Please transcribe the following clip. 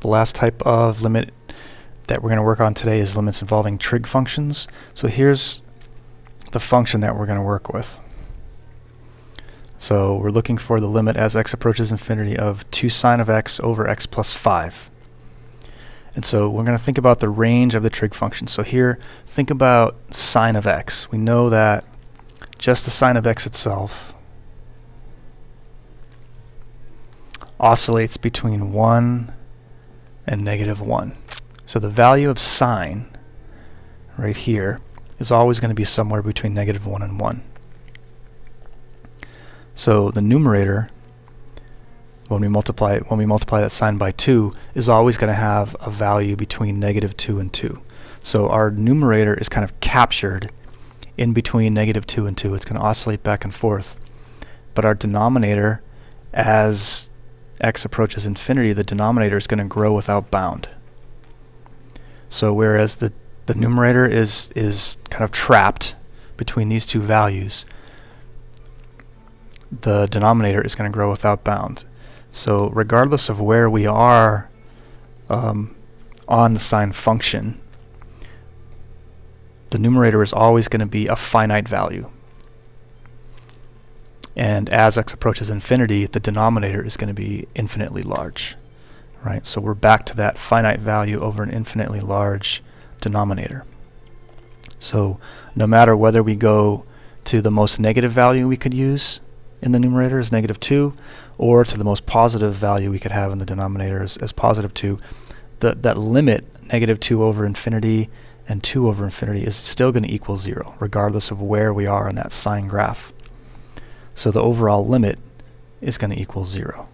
The last type of limit that we're going to work on today is limits involving trig functions. So here's the function that we're going to work with. So we're looking for the limit as x approaches infinity of 2 sine of x over x plus 5. And so we're going to think about the range of the trig function. So here, think about sine of x. We know that just the sine of x itself oscillates between 1 and -1. So the value of sine right here is always going to be somewhere between -1 and 1. So the numerator, when we multiply that sine by 2, is always going to have a value between -2 and 2. So our numerator is kind of captured in between -2 and 2. It's going to oscillate back and forth. But our denominator, as x approaches infinity, the denominator is going to grow without bound. So whereas the numerator is kind of trapped between these two values, the denominator is going to grow without bound. So regardless of where we are on the sine function, the numerator is always going to be a finite value. And as x approaches infinity, the denominator is going to be infinitely large. Right? So we're back to that finite value over an infinitely large denominator. So no matter whether we go to the most negative value we could use in the numerator as -2, or to the most positive value we could have in the denominator as +2, that limit -2 over infinity and 2 over infinity is still going to equal 0, regardless of where we are in that sine graph. So the overall limit is going to equal 0.